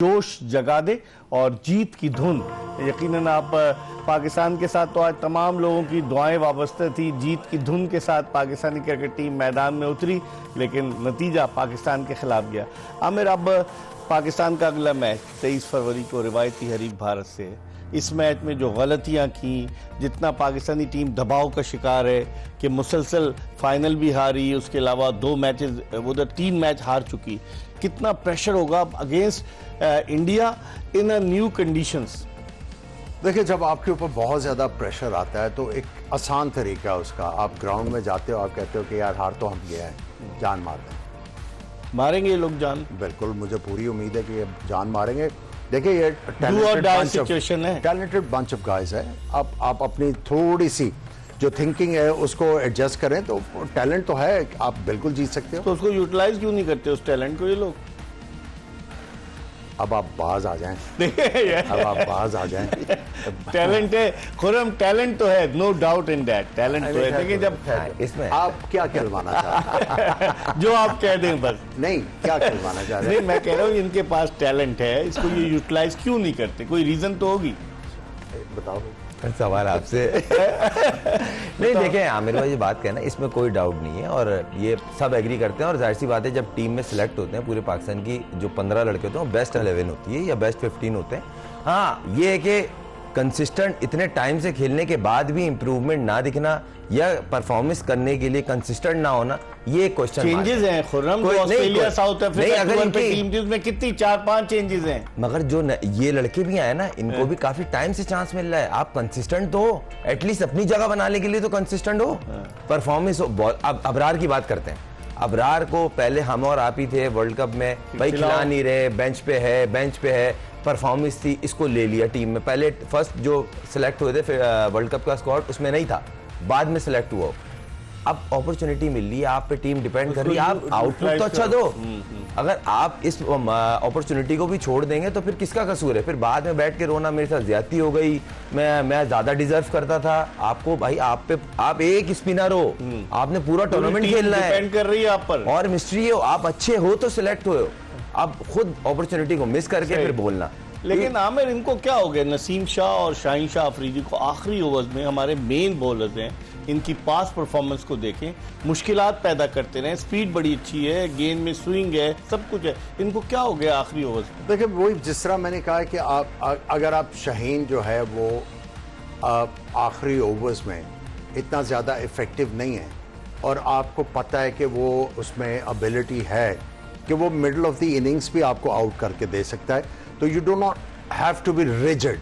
जोश जगा दे और जीत की धुन। यकीनन आप पाकिस्तान के साथ तो आज तमाम लोगों की दुआएं वाबस्ता थी। जीत की धुन के साथ पाकिस्तानी क्रिकेट टीम मैदान में उतरी, लेकिन नतीजा पाकिस्तान के खिलाफ गया। आमिर, अब पाकिस्तान का अगला मैच 23 फरवरी को रिवायती हरीफ भारत से है। इस मैच में जो गलतियां की, जितना पाकिस्तानी टीम दबाव का शिकार है कि मुसलसल फाइनल भी हारी, उसके अलावा 2 मैचेस, उधर 3 मैच हार चुकी, कितना प्रेशर होगा against India in a new conditions. देखिए, जब आपके ऊपर बहुत ज़्यादा प्रेशर आता है तो एक आसान तरीका है उसका, आप ग्राउंड में जाते हो, आप कहते हो कि यार हार तो हम गया है, जान मार दें। मारेंगे ये लोग जान? बिल्कुल, मुझे पूरी उम्मीद है कि ये जान मारेंगे। देखिए, ये टैलेंटेड बंच ऑफ गाइज है। आप अपनी थोड़ी सी जो थिंकिंग है उसको एडजस्ट करें तो टैलेंट तो है, आप बिल्कुल जीत सकते हो। तो उसको यूटिलाइज क्यों नहीं करते उस टैलेंट को ये लोग? अब आप बाज आ जाएं। अब आप बाज आ जाएं। टैलेंट है खुर्रम, टैलेंट तो है, no doubt in that, talent तो है। लेकिन जब इसमें आप क्या खिलवाना चाहते हैं? जो आप कह दें बस। नहीं, क्या खिलवाना चाह रहे हैं? नहीं, मैं कह रहा हूँ इनके पास टैलेंट है, इसको ये यूटिलाइज क्यों नहीं करते? कोई रीजन तो होगी, बताओ। सवाल आपसे। नहीं, देखें आमिर भाई, ये बात कहना इसमें कोई डाउट नहीं है और ये सब एग्री करते हैं। और जाहिर सी बात है, जब टीम में सिलेक्ट होते हैं पूरे पाकिस्तान की जो 15 लड़के होते हैं वो बेस्ट 11 होती है या बेस्ट 15 होते हैं। हाँ, ये है कि कंसिस्टेंट इतने टाइम से खेलने के बाद भी इंप्रूवमेंट ना दिखना या परफॉर्मेंस करने के लिए कंसिस्टेंट ना होना, ये क्वेश्चन चेंजेस हैं खुर्रम। जो ऑस्ट्रेलिया, साउथ अफ्रीका टीम थी उसमें कितनी 4-5 चेंजेस हैं। मगर जो ये लड़के भी आए ना, इनको भी काफी टाइम से चांस मिल रहा है। आप कंसिस्टेंट तो हो, एटलीस्ट अपनी जगह बनाने के लिए तो कंसिस्टेंट हो, परफॉर्मेंस हो। अब अबरार की बात करते हैं। अबरार को पहले हम और आप ही थे वर्ल्ड कप में, भाई खिला नहीं रहे, बेंच पे है, परफॉर्मेंस थी, इसको ले लिया टीम में। पहले फर्स्ट जो सिलेक्ट हुए थे वर्ल्ड कप का स्क्वाड उसमें नहीं था, बाद में सिलेक्ट हुआ। अब अपॉर्चुनिटी मिल रही है, आप पे टीम डिपेंड कर रही है, आप आउटपुट तो अच्छा दो। अगर आप इस अपॉर्चुनिटी को भी छोड़ देंगे तो फिर किसका कसूर है? फिर बाद में बैठ के रोना मेरे साथ ज्यादती हो गई, मैं ज्यादा डिजर्व करता था। आपको भाई, आप एक स्पिनर हो, आपने पूरा टूर्नामेंट खेलना है, डिपेंड कर रही है आप पर। और मिस्ट्री हो, आप अच्छे हो तो सिलेक्ट हो, आप खुद अपॉर्चुनिटी को मिस करके फिर बोलना। लेकिन आमिर, इनको क्या हो गया? नसीम शाह और शाहीन शाह अफरीदी को आखिरी ओवर्स में, हमारे मेन बॉलर्स हैं, इनकी पास परफॉर्मेंस को देखें, मुश्किलात पैदा करते रहे, स्पीड बड़ी अच्छी है, गेंद में स्विंग है, सब कुछ है, इनको क्या हो गया आखिरी ओवर्स में? देखिए, वही जिस तरह मैंने कहा कि अगर आप शाहीन जो है वो आखिरी ओवर्स में इतना ज़्यादा इफेक्टिव नहीं है और आपको पता है कि वो उसमें एबिलिटी है कि वो मिडल ऑफ द इनिंग्स भी आपको आउट करके दे सकता है, तो you do not have to be rigid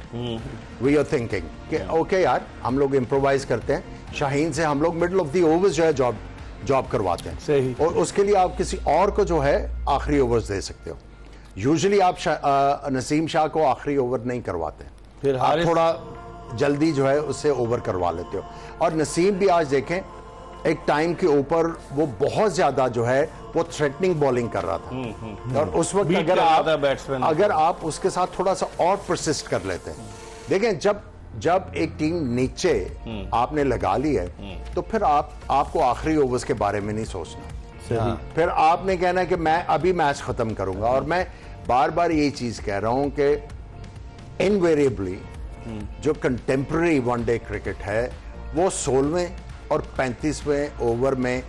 we are thinking कि ओके यार, हम लोग इम्प्रोवाइज करते हैं, शाहीन से हम लोग मिडल ऑफ द ओवर्स जो है जॉब करवाते हैं। सही। और उसके लिए आप किसी और को जो है आखिरी ओवर्स दे सकते हो। यूजुअली आप नसीम शाह को आखिरी ओवर नहीं करवाते, फिर आप थोड़ा जल्दी जो है उससे ओवर करवा लेते हो। और नसीम भी आज देखें, एक टाइम के ऊपर वो बहुत ज्यादा जो है वो थ्रेटनिंग बॉलिंग कर रहा था, और उस वक्त अगर आप उसके साथ थोड़ा सा और परसिस्ट कर लेते हैं। देखें, जब एक टीम नीचे आपने लगा ली है तो फिर आपको आखिरी ओवर्स के बारे में नहीं सोचना। फिर आपने कहना है कि मैं अभी मैच खत्म करूंगा। और मैं बार बार यही चीज कह रहा हूं कि इनवेरिएबली जो कंटेम्प्रेरी वनडे क्रिकेट है वो 16वें और 35वें ओवर में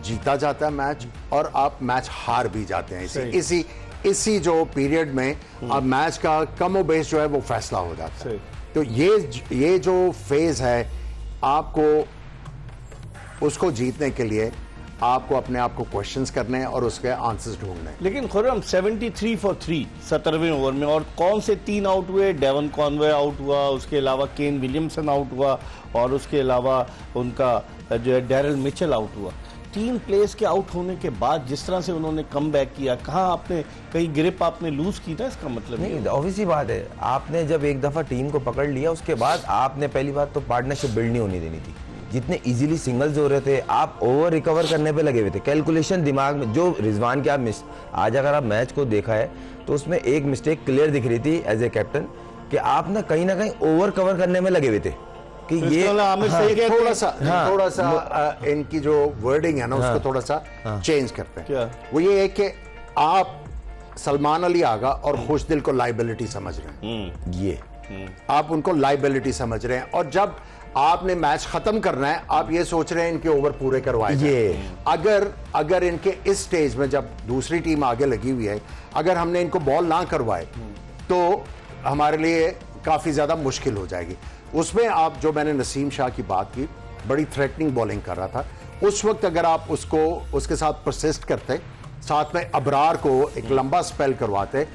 जीता जाता है मैच, और आप मैच हार भी जाते हैं। इसी जो पीरियड में अब मैच का कमो बेश जो है वो फैसला हो जाता है। तो ये जो फेज है, आपको उसको जीतने के लिए आपको अपने आप को क्वेश्चंस करने हैं और उसके आंसर्स ढूंढने हैं। लेकिन खुर्रम 73 फॉर 3 17वें ओवर में, और कौन से 3 आउट हुए? डेवन कॉनवे आउट हुआ, उसके अलावा केन विलियमसन आउट हुआ, और उसके अलावा उनका जो है डैरल मिचेल आउट हुआ। 3 प्लेयर्स के आउट होने के बाद जिस तरह से उन्होंने कम बैक किया, कहाँ आपने कहीं ग्रिप आपने लूज की था? इसका मतलब नहीं, ऑब्वियसली बात है, आपने जब एक दफा टीम को पकड़ लिया उसके बाद आपने पहली बात तो पार्टनरशिप बिल्ड नहीं होने देनी थी। जितने इजीली सिंगल्स हो रहे थे, आप ओवर रिकवर करने पे लगे हुए थे, कैलकुलेशन दिमाग में। जो रिजवान के आप आज अगर आप मैच को देखा है तो उसमें एक मिस्टेक क्लियर दिख रही थी एज ए कैप्टन, कि आप ना कहीं ओवर कवर करने में लगे हुए थे कि ये थोड़ा सा इनकी जो वर्डिंग है ना उसको थोड़ा सा चेंज करते हैं। क्या? वो ये है कि आप सलमान अली आगा और खुशदिल को लाइबिलिटी समझ रहे हैं। ये आप उनको लाइबिलिटी समझ रहे हैं, और जब आपने मैच खत्म करना है आप ये सोच रहे हैं इनके ओवर पूरे करवाए जाएं। ये अगर इनके इस स्टेज में जब दूसरी टीम आगे लगी हुई है, अगर हमने इनको बॉल ना करवाए तो हमारे लिए काफी ज्यादा मुश्किल हो जाएगी। उसमें आप जो मैंने नसीम शाह की बात की, बड़ी थ्रेटनिंग बॉलिंग कर रहा था उस वक्त, अगर आप उसके साथ परसिस्ट करते, साथ में अबरार को एक लंबा स्पेल करवाते,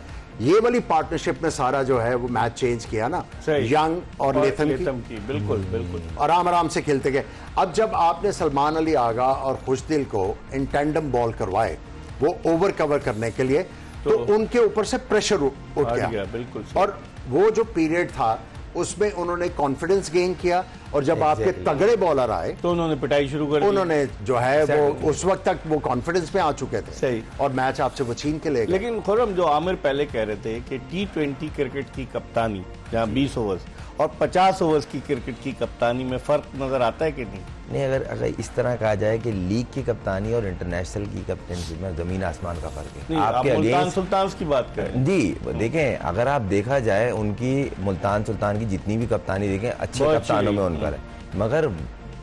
ये वाली पार्टनरशिप में सारा जो है वो मैच चेंज किया ना, यंग और लेथम की बिल्कुल बिल्कुल आराम आराम से खेलते गए। अब जब आपने सलमान अली आगा और खुशदिल को इन टैंडम बॉल करवाए वो ओवर कवर करने के लिए, तो उनके ऊपर से प्रेशर उठ गया। बिल्कुल। और वो जो पीरियड था उसमें उन्होंने कॉन्फिडेंस गेन किया, और जब आपके तगड़े बॉलर आए तो उन्होंने पिटाई शुरू कर दी। उन्होंने जो है वो उस वक्त तक वो कॉन्फिडेंस में आ चुके थे। सही। और मैच आपसे वो छीन के ले गए। लेकिन खुर्रम, जो आमिर पहले कह रहे थे कि T20 क्रिकेट की कप्तानी, जहां 20 ओवर्स और 50 ओवर्स की क्रिकेट की कप्तानी में फर्क नजर आता है कि नहीं? नहीं, अगर इस तरह कहा जाए कि लीग की कप्तानी और इंटरनेशनल की कप्तानी में जमीन आसमान का फर्क है। आपके मुल्तान सुल्तान की बात करें जी, देखें अगर आप देखा जाए उनकी मुल्तान सुल्तान की जितनी भी कप्तानी देखें अच्छे कप्तानों में उनका है, मगर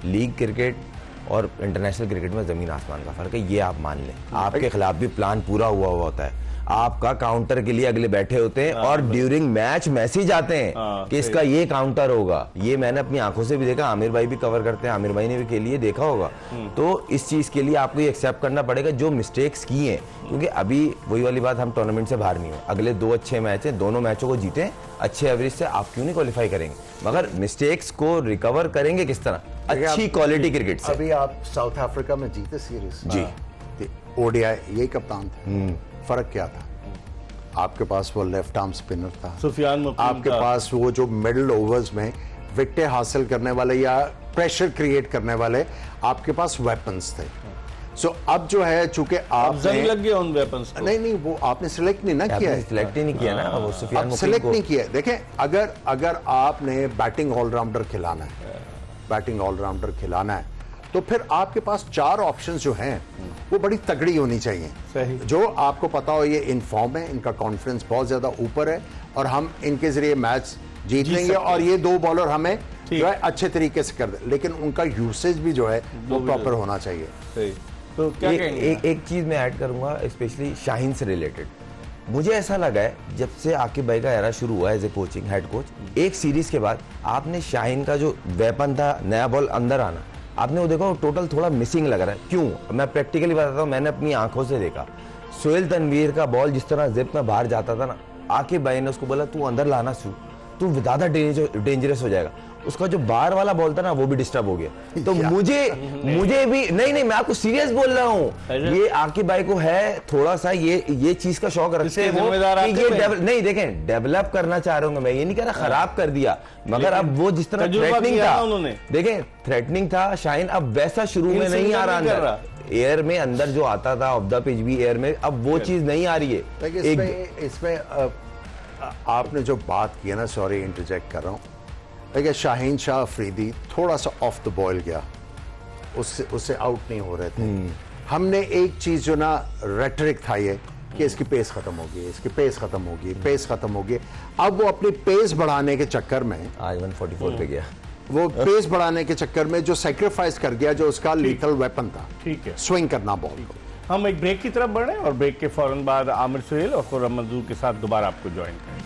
लीग क्रिकेट और इंटरनेशनल क्रिकेट में जमीन आसमान का फर्क है। ये आप मान लें, आपके खिलाफ भी प्लान पूरा हुआ होता है, आपका काउंटर के लिए अगले बैठे होते हैं और ड्यूरिंग मैच मैसेज आते हैं कि इसका ये काउंटर होगा। ये मैंने अपनी आंखों से भी देखा, आमिर भाई भी कवर करते हैं, आमिर भाई ने भी के लिए देखा होगा। तो इस चीज के लिए आपको ये एक्सेप्ट करना पड़ेगा जो मिस्टेक्स की हैं, क्योंकि अभी वही वाली बात, हम टूर्नामेंट से बाहर नहीं हुए, अगले 2 अच्छे मैच हैं, दोनों मैचों को जीते अच्छे एवरेज से, आप क्यों नहीं क्वालिफाई करेंगे, मगर मिस्टेक्स को रिकवर करेंगे किस तरह, अच्छी क्वालिटी क्रिकेट से। अभी आप साउथ अफ्रीका में जीते सीरीज जी, ओडीआई यही कप्तान थे। फर्क क्या था? आपके पास वो लेफ्ट आर्म स्पिनर था, सुफियान मुकीम आपके था। पास वो जो मिडिल ओवर्स में विकेटें हासिल करने वाले या प्रेशर क्रिएट करने वाले आपके पास वेपन्स थे। सो अब जो है, चूंकि आपने लग गया उन वेपन्स को। नहीं, वो आपने सिलेक्ट नहीं ना किया है, सिलेक्ट ही नहीं किया ना वो सुफियान मुकीम सिलेक्ट को। नहीं किया। देखें, अगर आपने बैटिंग ऑलराउंडर खिलाना है, बैटिंग ऑलराउंडर खिलाना है, तो फिर आपके पास 4 ऑप्शंस जो हैं वो बड़ी तगड़ी होनी चाहिए। सही। जो आपको पता हो ये इन फॉर्म है, इनका कॉन्फिडेंस बहुत ज्यादा ऊपर है और हम इनके जरिए मैच जीत लेंगे, और ये 2 बॉलर हमें जो है अच्छे तरीके से कर दे, लेकिन उनका यूसेज भी जो है वो प्रॉपर होना चाहिए। सही। तो क्या कहेंगे? एक चीज मैं ऐड करूंगा, स्पेशली शाहीन से रिलेटेड। मुझे ऐसा लगा है जब से आकिब भाई का एरा शुरू हुआ as a coaching head coach, एक सीरीज के बाद आपने शाहीन का जो वेपन था, नया बॉल अंदर आना, आपने वो देखा, वो टोटल थोड़ा मिसिंग लग रहा है। क्यों? मैं प्रैक्टिकली बताता हूँ, मैंने अपनी आंखों से देखा, सोहेल तनवीर का बॉल जिस तरह जिप में बाहर जाता था ना, आकिब भाई ने उसको बोला तू अंदर लाना तू ज्यादा डेंजरस हो जाएगा। उसका जो बाहर वाला बॉल था ना वो भी डिस्टर्ब हो गया। तो मुझे भी नहीं, मैं आपको सीरियस बोल रहा हूँ, ये आकिब भाई को है थोड़ा सा ये चीज का शौक रखते हैं वो कि ये नहीं, देखें डेवलप करना चाह रहे होंगे, मैं ये नहीं कह रहा खराब कर दिया, मगर अब वो जिस तरह थ्रेटनिंग था, देखें थ्रेटनिंग था शाहीन, अब वैसा शुरू में नहीं आ रहा अंदर, एयर में अंदर जो आता था ऑफ द पिच भी एयर में, अब वो चीज नहीं आ रही है। इसमें आपने जो बात की है ना, सॉरी इंटरजेक्ट कर रहा हूँ, देखिए शाहीन शाह अफरीदी थोड़ा सा ऑफ द बॉल गया, उससे आउट नहीं हो रहे थे। हमने एक चीज जो ना रेटरिक था ये कि इसकी पेस खत्म होगी, इसकी पेस खत्म होगी, पेस खत्म होगी। अब वो अपनी पेस बढ़ाने के चक्कर में आज 144 पे गया, वो पेस बढ़ाने के चक्कर में जो सैक्रिफाइस कर गया जो उसका लीथल वेपन था, ठीक है, स्विंग करना बॉल को। हम एक ब्रेक की तरफ बढ़े और ब्रेक के फौरन बाद आमिर सुहेल और खुर्रम मंजूर के साथ दोबारा आपको ज्वाइन करें।